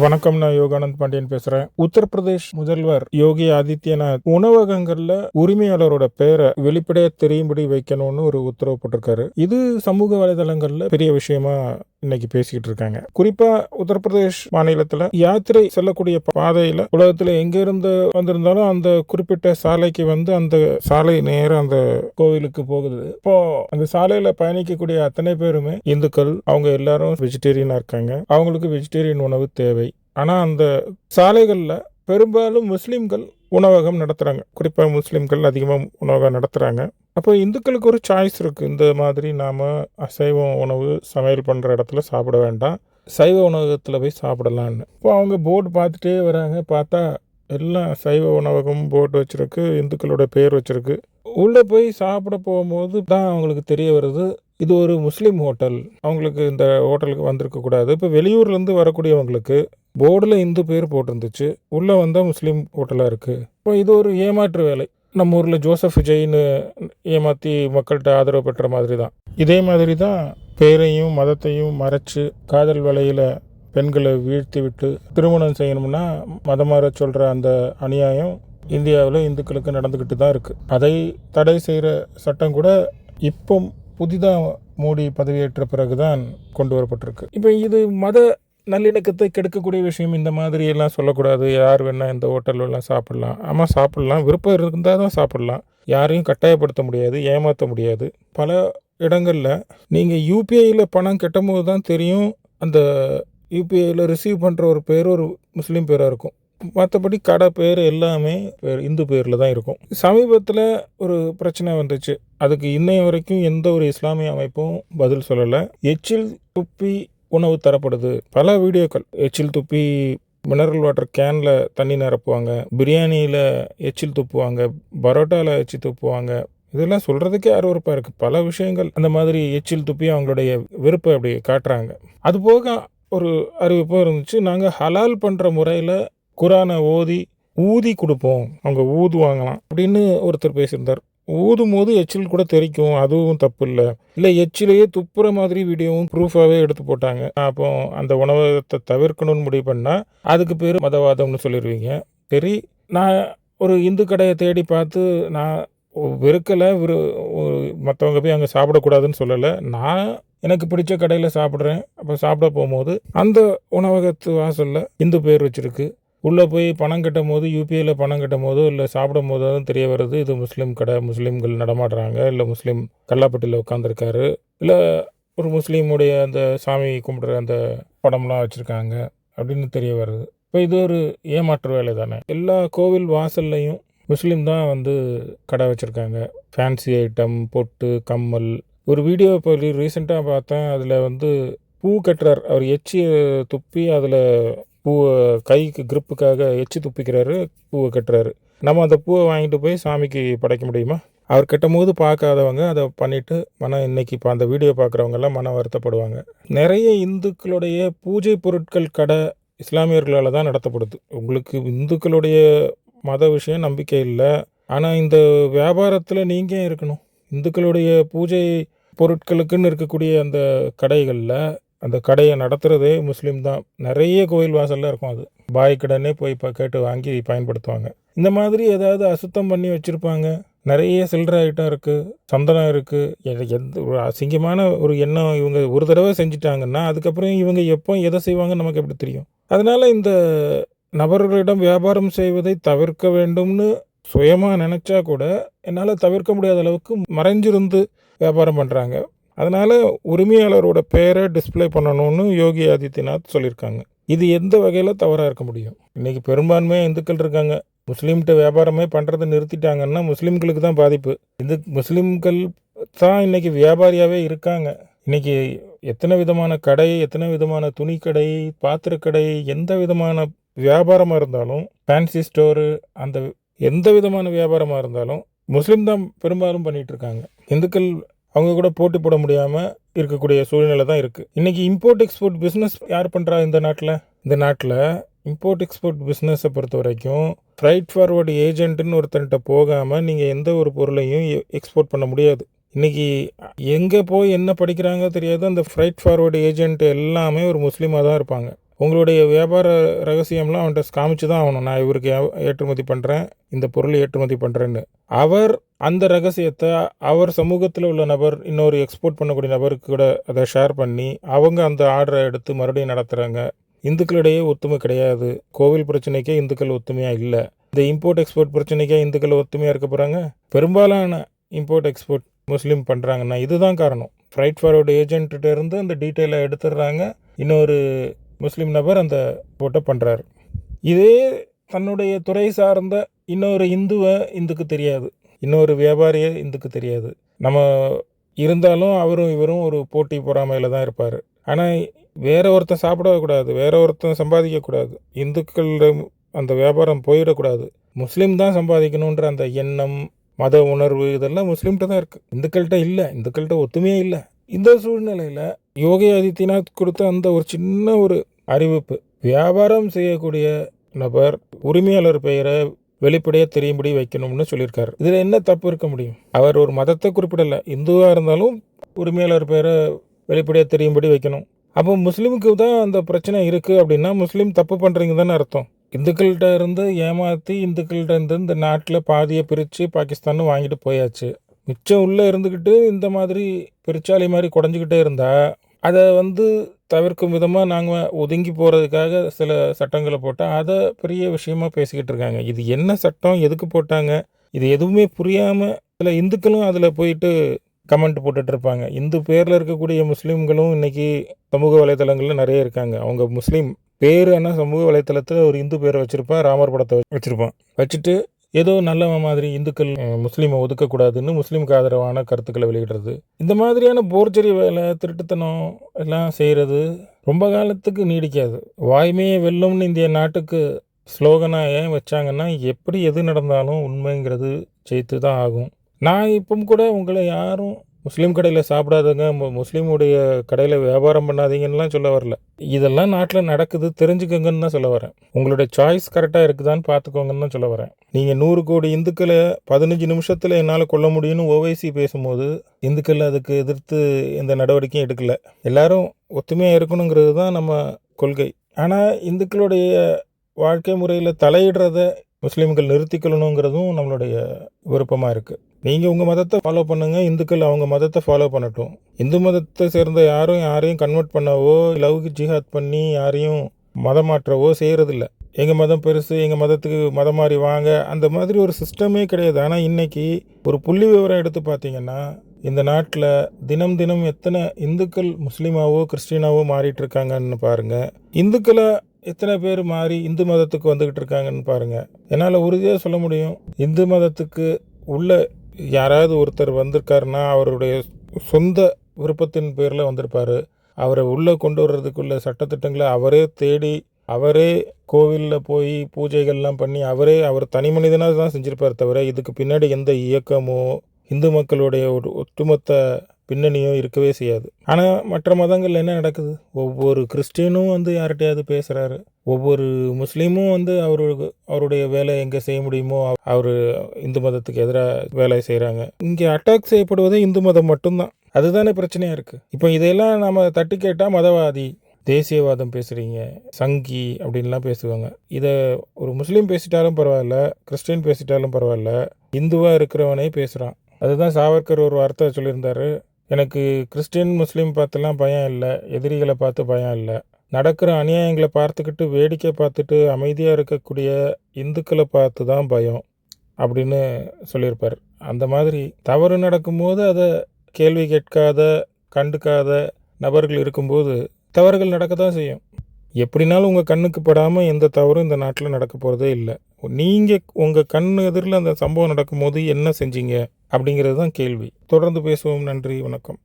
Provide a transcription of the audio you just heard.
வணக்கம். நான் யோகானந்த் பாண்டியன் பேசுறேன். உத்தரப்பிரதேஷ் முதல்வர் யோகி ஆதித்யநாத் உணவகங்கள்ல உரிமையாளரோட பேரை வெளிப்படையா தெரியும்படி வைக்கணும்னு ஒரு உத்தரவு போட்டிருக்காரு. இது சமூக வலைதளங்கள்ல பெரிய விஷயமா இன்னைக்கு பேசிக்கிட்டு இருக்காங்க. குறிப்பா உத்தரப்பிரதேஷ் மாநிலத்துல யாத்திரை செல்லக்கூடிய பாதையில உலகத்துல எங்க இருந்து வந்திருந்தாலும் அந்த குறிப்பிட்ட சாலைக்கு வந்து அந்த சாலை நேரம் அந்த கோவிலுக்கு போகுது. இப்போ அந்த சாலையில பயணிக்கக்கூடிய அத்தனை பேருமே இந்துக்கள். அவங்க எல்லாரும் வெஜிடேரியனா இருக்காங்க. அவங்களுக்கு வெஜிடேரியன் உணவு தேவை. ஆனா அந்த சாலைகள்ல பெரும்பாலும் முஸ்லிம்கள் உணவகம் நடத்துறாங்க. குறிப்பா முஸ்லிம்கள் அதிகமாக உணவகம் நடத்துறாங்க. அப்போ இந்துக்களுக்கு ஒரு சாய்ஸ் இருக்கு. இந்த மாதிரி நாம அசைவ உணவு சமையல் பண்ற இடத்துல சாப்பிட வேண்டாம், சைவ உணவகத்தில் போய் சாப்பிடலான்னு. இப்போ அவங்க போர்டு பார்த்துட்டே வராங்க. பார்த்தா எல்லாம் சைவ உணவகம் போர்டு வச்சிருக்கு, இந்துக்களோட பேர் வச்சிருக்கு. உள்ளே போய் சாப்பிட போகும்போது தான் அவங்களுக்கு தெரிய வருது, இது ஒரு முஸ்லீம் ஹோட்டல். அவங்களுக்கு இந்த ஹோட்டலுக்கு வந்திருக்க கூடாது. இப்போ வெளியூர்லேருந்து வரக்கூடியவங்களுக்கு போர்டில் இந்து பேர் போட்டிருந்துச்சு, உள்ளே வந்தால் முஸ்லீம் ஹோட்டலாக இருக்குது. இப்போ இது ஒரு ஏமாற்று வேலை. நம்ம ஊரில் ஜோசப் விஜய்னு ஏமாற்றி மக்கள்கிட்ட ஆதரவு பெற்ற மாதிரி தான். இதே மாதிரி தான் பேரையும் மதத்தையும் மறைச்சு காதல் வலையில் பெண்களை வீழ்த்தி விட்டு திருமணம் செய்யணும்னா மதம் மாற சொல்கிற அந்த அநியாயம் இந்தியாவில் இந்துக்களுக்கு நடந்துக்கிட்டு தான் இருக்குது. அதை தடை செய்கிற சட்டம் கூட இப்போ புதிதாக மோடி பதவியேற்ற பிறகுதான் கொண்டு வரப்பட்டிருக்கு. இப்போ இது மத நல்லிணக்கத்தை கெடுக்கக்கூடிய விஷயம். இந்த மாதிரி எல்லாம் சொல்லக்கூடாது. யார் வேணால் இந்த ஹோட்டல்லாம் சாப்பிட்லாம். ஆமாம், சாப்பிட்லாம். விருப்பம் இருந்தால் தான் சாப்பிட்லாம். யாரையும் கட்டாயப்படுத்த முடியாது, ஏமாற்ற முடியாது. பல இடங்களில் நீங்கள் யூபிஐயில் பணம் கட்டும் போது தான் தெரியும், அந்த யூபிஐயில் ரிசீவ் பண்ணுற ஒரு பேர் ஒரு முஸ்லீம் பேராக இருக்கும். மற்றபடி கடை பேர் எல்லாமே இந்து பேரில் தான் இருக்கும். சமீபத்தில் ஒரு பிரச்சனை வந்துச்சு. அதுக்கு இன்னைய வரைக்கும் எந்த ஒரு இஸ்லாமிய அமைப்பும் பதில் சொல்லலை. எச்சில் துப்பி உணவு தரப்படுது. பல வீடியோக்கள். எச்சில் துப்பி மினரல் வாட்டர் கேனில் தண்ணி நிரப்புவாங்க, பிரியாணியில் எச்சில் துப்புவாங்க, பரோட்டாவில் எச்சில் துப்புவாங்க. இதெல்லாம் சொல்கிறதுக்கே அருவருப்பாக இருக்குது. பல விஷயங்கள் அந்த மாதிரி எச்சில் துப்பி அவங்களுடைய விருப்பை அப்படி காட்டுறாங்க. அதுபோக ஒரு அறிவிப்பும் இருந்துச்சு, நாங்கள் ஹலால் பண்ணுற முறையில் குரானை ஊதி கொடுப்போம், அவங்க ஊதுவாங்களாம் அப்படின்னு ஒருத்தர் பேசியிருந்தார். ஊதும் போது எச்சில் கூட தெரிக்கும், அதுவும் தப்பு இல்லை எச்சிலையே துப்புற மாதிரி வீடியோவும் ப்ரூஃபாகவே எடுத்து போட்டாங்க. அப்போ அந்த உணவகத்தை தவிர்க்கணும்னு முடிவு பண்ணால் அதுக்கு பேர் மதவாதம்னு சொல்லிடுவீங்க. சரி, நான் ஒரு இந்து கடையை தேடி பார்த்து நான் வெறுக்கலை, மற்றவங்க போய் அங்கே சாப்பிடக்கூடாதுன்னு சொல்லலை. நான் எனக்கு பிடிச்ச கடையில் சாப்பிட்றேன். அப்போ சாப்பிட போகும்போது அந்த உணவகத்து வாசலில் இந்து பேர் வச்சுருக்கு. உள்ளே போய் பணம் கட்டும் போது, யூபிஐயில் பணம் கட்டும் போதோ இல்லை சாப்பிடும் போதோ தான் தெரிய வருது, இது முஸ்லீம் கடை, முஸ்லீம்கள் நடமாடுறாங்க, இல்லை முஸ்லீம் கல்லாப்பட்டியில் உட்காந்துருக்காரு, இல்லை ஒரு முஸ்லீமுடைய அந்த சாமி கும்பிட்ற அந்த படம்லாம் வச்சுருக்காங்க அப்படின்னு தெரிய வருது. இப்போ இது ஒரு ஏமாற்று வேலை தானே. எல்லா கோவில் வாசல்லையும் முஸ்லீம் தான் வந்து கடை வச்சுருக்காங்க. ஃபேன்சி ஐட்டம், பொட்டு, கம்மல். ஒரு வீடியோ இப்போ ரீசெண்டாக பார்த்தேன். அதில் வந்து பூ கட்டுறார். அவர் எச்சி துப்பி அதில் பூவை கைக்கு கிரிப்புக்காக எச்சி துப்பிக்கிறாரு, பூவை கட்டுறாரு. நம்ம அந்த பூவை வாங்கிட்டு போய் சாமிக்கு படைக்க முடியுமா? அவர் கட்டும் போது பார்க்காதவங்க அதை பண்ணிவிட்டு இன்னைக்கு இப்போ அந்த வீடியோ பார்க்குறவங்கெல்லாம் வருத்தப்படுவாங்க. நிறைய இந்துக்களுடைய பூஜை பொருட்கள் கடை இஸ்லாமியர்களால் தான் நடத்தப்படுது. உங்களுக்கு இந்துக்களுடைய மத விஷயம் நம்பிக்கை இல்லை, ஆனால் இந்த வியாபாரத்தில் நீங்கள் இருக்கணும். இந்துக்களுடைய பூஜை பொருட்களுக்குன்னு இருக்கக்கூடிய அந்த கடைகளில் அந்த கடையை நடத்துகிறதே முஸ்லீம் தான். நிறைய கோயில் வாசலில் இருக்கும். அது பாய் கடைன்னே போய் இப்போ கேட்டு வாங்கி பயன்படுத்துவாங்க. இந்த மாதிரி ஏதாவது அசுத்தம் பண்ணி வச்சுருப்பாங்க. நிறைய சில்லற ஐட்டம் இருக்குது, சந்தனம் இருக்குது. எந்த ஒரு அசிங்கமான ஒரு எண்ணம் இவங்க ஒரு தடவை செஞ்சிட்டாங்கன்னா அதுக்கப்புறம் இவங்க எப்போ எதை செய்வாங்கன்னு நமக்கு எப்படி தெரியும்? அதனால் இந்த நபர்களிடம் வியாபாரம் செய்வதை தவிர்க்க வேண்டும்னு சுயமாக நினச்சா கூட என்னால் தவிர்க்க முடியாத அளவுக்கு மறைஞ்சிருந்து வியாபாரம் பண்ணுறாங்க. அதனால் உரிமையாளரோட பேரை டிஸ்பிளே பண்ணணும்னு யோகி ஆதித்யநாத் சொல்லியிருக்காங்க. இது எந்த வகையில் தவறாக இருக்க முடியும்? இன்றைக்கி பெரும்பான்மையாக இந்துக்கள் இருக்காங்க. முஸ்லீம்கிட்ட வியாபாரமே பண்ணுறதை நிறுத்திட்டாங்கன்னா முஸ்லீம்களுக்கு தான் பாதிப்பு. முஸ்லீம்கள் தான் இன்றைக்கி வியாபாரியாகவே இருக்காங்க. இன்றைக்கி எத்தனை விதமான கடை, எத்தனை விதமான துணிக்கடை, பாத்திரக்கடை, எந்த விதமான வியாபாரமாக இருந்தாலும், ஃபேன்சி ஸ்டோரு, அந்த எந்த விதமான வியாபாரமாக இருந்தாலும் முஸ்லீம் தான் பெரும்பாலும் பண்ணிகிட்டு இருக்காங்க. இந்துக்கள் அவங்க கூட போட்டி போட முடியாமல் இருக்கக்கூடிய சூழ்நிலை தான் இருக்குது. இன்றைக்கி இம்போர்ட் எக்ஸ்போர்ட் பிஸ்னஸ் யார் பண்ணுறா இந்த நாட்டில்? இந்த நாட்டில் இம்போர்ட் எக்ஸ்போர்ட் பிஸ்னஸை பொறுத்த வரைக்கும் ஃப்ரைட் ஃபார்வர்டு ஏஜென்ட்டுன்னு ஒருத்தர்கிட்ட போகாமல் நீங்கள் எந்த ஒரு பொருளையும் எக்ஸ்போர்ட் பண்ண முடியாது. இன்றைக்கி எங்கே போய் என்ன படிக்கிறாங்க தெரியாது. அந்த ஃப்ரைட் ஃபார்வர்டு ஏஜென்ட் எல்லாமே ஒரு முஸ்லீமாக தான் இருப்பாங்க. உங்களுடைய வியாபார ரகசியம்லாம் அவன்கிட்ட காமிச்சு தான் ஆகணும். நான் இவருக்கு ஏற்றுமதி பண்ணுறேன், இந்த பொருளை ஏற்றுமதி பண்ணுறேன்னு. அவர் அந்த ரகசியத்தை அவர் சமூகத்தில் உள்ள நபர் இன்னொரு எக்ஸ்போர்ட் பண்ணக்கூடிய நபருக்கு கூட அதை ஷேர் பண்ணி அவங்க அந்த ஆர்டரை எடுத்து மறுபடியும் நடத்துகிறாங்க. இந்துக்களிடையே ஒத்துமை கிடையாது. கோவில் பிரச்சனைக்கே இந்துக்கள் ஒத்துமையாக இல்லை. இந்த இம்போர்ட் எக்ஸ்போர்ட் பிரச்சனைக்கே இந்துக்கள் ஒத்துமையாக இருக்க போகிறாங்க. பெரும்பாலான இம்போர்ட் எக்ஸ்போர்ட் முஸ்லீம் பண்ணுறாங்கன்னா இதுதான் காரணம். ஃப்ரைட் ஃபார்வர்டு ஏஜென்ட்டு இருந்து அந்த டீட்டெயிலை எடுத்துடுறாங்க. இன்னொரு முஸ்லீம் நபர் அந்த போட்டை பண்ணுறாரு. இதே தன்னுடைய துறை சார்ந்த இன்னொரு இந்துவை இந்துக்கு தெரியாது, இன்னொரு வியாபாரியே இந்துக்கு தெரியாது. நம்ம இருந்தாலும் அவரும் இவரும் ஒரு போட்டி பொறாமையில் தான் இருப்பார். ஆனால் வேற ஒருத்தன் சாப்பிடக்கூடாது, வேற ஒருத்தன் சம்பாதிக்கக்கூடாது, இந்துக்கள் அந்த வியாபாரம் போயிடக்கூடாது, முஸ்லீம் தான் சம்பாதிக்கணுன்ற அந்த எண்ணம், மத உணர்வு இதெல்லாம் முஸ்லீம்கிட்ட தான் இருக்குது, இந்துக்கள்கிட்ட இல்லை. இந்துக்கள்கிட்ட ஒத்துமையே இல்லை. இந்த சூழ்நிலையில் யோகி ஆதித்யநாத் கொடுத்த அந்த ஒரு சின்ன ஒரு அறிவிப்பு, வியாபாரம் செய்யக்கூடிய நபர் உரிமையாளர் பெயரை வெளிப்படையாக தெரியும்படி வைக்கணும்னு சொல்லியிருக்காரு. இதில் என்ன தப்பு இருக்க முடியும்? அவர் ஒரு மதத்தை குறிப்பிடலை, இந்துவாக இருந்தாலும் உரிமையாளர் பெயரை வெளிப்படையாக தெரியும்படி வைக்கணும். அப்போ முஸ்லீமுக்கு தான் அந்த பிரச்சனை இருக்குது அப்படின்னா முஸ்லீம் தப்பு பண்ணுறீங்க தானே அர்த்தம். இந்துக்கள்கிட்ட இருந்து ஏமாற்றி இந்துக்கள்கிட்ட இருந்து இந்த நாட்டில் பாதியை பிரித்து பாகிஸ்தான் வாங்கிட்டு போயாச்சு. மிச்சம் உள்ளே இருந்துக்கிட்டு இந்த மாதிரி பெருச்சாலி மாதிரி குடஞ்சிக்கிட்டே இருந்தால் அதை தவிர்க்கும் விதமாக நாங்கள் ஒதுங்கி போகிறதுக்காக சில சட்டங்களை போட்டால் அதை பெரிய விஷயமாக பேசிக்கிட்டு இருக்காங்க. இது என்ன சட்டம், எதுக்கு போட்டாங்க, இது எதுவுமே புரியாமல் சில இந்துக்களும் அதில் போயிட்டு கமெண்ட் போட்டுட்டு இருப்பாங்க. இந்து பேரில் இருக்கக்கூடிய முஸ்லீம்களும் இன்றைக்கி சமூக வலைதளங்களில் நிறைய இருக்காங்க. அவங்க முஸ்லீம் பேர் ஆனால் சமூக வலைத்தளத்தில் ஒரு இந்து பேரை வச்சுருப்பான், ராமர் படத்தை வச்சுருப்பான். வச்சுட்டு ஏதோ நல்லவன் மாதிரி இந்துக்கள் முஸ்லீமை ஒதுக்கக்கூடாதுன்னு முஸ்லீமுக்கு ஆதரவான கருத்துக்களை வெளியிடுறது, இந்த மாதிரியான போர்ச்சரி வேலை, திருட்டுத்தனம் எல்லாம் செய்கிறது ரொம்ப காலத்துக்கு நீடிக்காது. வாய்மையே வெல்லும்னு இந்திய நாட்டுக்கு ஸ்லோகனாக ஏன் வச்சாங்கன்னா, எப்படி எது நடந்தாலும் உண்மைங்கிறது ஜெயித்து தான் ஆகும். நான் இப்போ கூட உங்களை யாரும் முஸ்லீம் கடையில் சாப்பிடாதங்க, முஸ்லீமுடைய கடையில் வியாபாரம் பண்ணாதீங்கன்னெலாம் சொல்ல வரல. இதெல்லாம் நாட்டில் நடக்குது, தெரிஞ்சுக்கோங்கன்னு தான் சொல்ல வரேன். உங்களுடைய சாய்ஸ் கரெக்டாக இருக்குதான்னு பார்த்துக்கோங்கன்னு தான் சொல்ல வரேன். நீங்கள் 100 கோடி இந்துக்களை 15 நிமிஷத்தில் என்னால் கொல்ல முடியும்னு ஓவைசி பேசும்போது இந்துக்கள் அதுக்கு எதிர்த்து எந்த நடவடிக்கையும் எடுக்கல. எல்லாரும் ஒத்துமையாக இருக்கணுங்கிறது தான் நம்ம கொள்கை. ஆனால் இந்துக்களுடைய வாழ்க்கை முறையில் தலையிடுறத முஸ்லீம்கள் நிறுத்திக்கொள்ளணுங்கிறதும் நம்மளுடைய விருப்பமாக இருக்குது. நீங்கள் உங்கள் மதத்தை ஃபாலோ பண்ணுங்கள், இந்துக்கள் அவங்க மதத்தை ஃபாலோ பண்ணட்டும். இந்து மதத்தை சேர்ந்த யாரையும் கன்வெர்ட் பண்ணவோ லவ்க்கு ஜிஹாத் பண்ணி யாரையும் மதம் மாற்றவோ செய்கிறதில்ல. எங்கள் மதம் பெருசு, எங்கள் மதத்துக்கு மதம் மாறி வாங்க, அந்த மாதிரி ஒரு சிஸ்டமே கிடையாது. ஆனால் இன்றைக்கி ஒரு புள்ளி விவரம் எடுத்து பார்த்தீங்கன்னா இந்த நாட்டில் தினம் தினம் எத்தனை இந்துக்கள் முஸ்லீமாவோ கிறிஸ்டினாவோ மாறிட்டு இருக்காங்கன்னு பாருங்கள். இந்துக்களை எத்தனை பேர் மாறி இந்து மதத்துக்கு வந்துக்கிட்டு இருக்காங்கன்னு பாருங்கள். என்னால் உறுதியாக சொல்ல முடியும், இந்து மதத்துக்கு உள்ள யாராவது ஒருத்தர் வந்திருக்காருன்னா அவருடைய சொந்த விருப்பத்தின் பேரில் வந்திருப்பார். அவரை உள்ளே கொண்டு வர்றதுக்குள்ள சட்டத்திட்டங்களை அவரே தேடி, அவரே கோவிலில் போய் பூஜைகள்லாம் பண்ணி அவர் தனி மனிதனாக தான் செஞ்சுருப்பார். தவிர இதுக்கு பின்னாடி எந்த இயக்கமோ இந்து மக்களுடைய ஒரு ஒட்டுமொத்த பின்னணியோ இருக்கவே செய்யாது. ஆனால் மற்ற மதங்களில் என்ன நடக்குது? ஒவ்வொரு கிறிஸ்டியனும் யார்கிட்டையாவது பேசுகிறாரு, ஒவ்வொரு முஸ்லீமும் அவருடைய வேலை எங்கே செய்ய முடியுமோ அவர் இந்து மதத்துக்கு எதிராக வேலை செய்கிறாங்க. இங்கே அட்டாக் செய்யப்படுவதே இந்து மதம் மட்டும்தான். அதுதானே பிரச்சனையாக இருக்குது. இப்போ இதையெல்லாம் நம்ம தட்டி கேட்டால் மதவாதி, தேசியவாதம் பேசுகிறீங்க, சங்கி அப்படின்லாம் பேசுவாங்க. இதை ஒரு முஸ்லீம் பேசிட்டாலும் பரவாயில்ல, கிறிஸ்டின் பேசிட்டாலும் பரவாயில்ல, இந்துவாக இருக்கிறவனே பேசுகிறான். அதுதான் சாவர்கர் ஒரு வார்த்தை சொல்லியிருந்தார், எனக்கு கிறிஸ்டின் முஸ்லீம் பார்த்துலாம் பயம் இல்லை, எதிரிகளை பார்த்து பயம் இல்லை, நடக்கிற அநியாயங்களை பார்த்துக்கிட்டு வேடிக்கை பார்த்துட்டு அமைதியாக இருக்கக்கூடிய இந்துக்களை பார்த்து தான் பயம் அப்படின்னு சொல்லியிருப்பார். அந்த மாதிரி தவறு நடக்கும்போது அதை கேள்வி கேட்காத கண்டுக்காத நபர்கள் இருக்கும்போது தவறுகள் நடக்க தான் செய்யும். எப்படினாலும் உங்கள் கண்ணுக்கு படாமல் எந்த தவறும் இந்த நாட்டில் நடக்க போகிறதே இல்லை. நீங்கள் உங்கள் கண் எதிரில் அந்த சம்பவம் நடக்கும்போது என்ன செஞ்சீங்க அப்படிங்கிறது தான் கேள்வி. தொடர்ந்து பேசுவோம். நன்றி, வணக்கம்.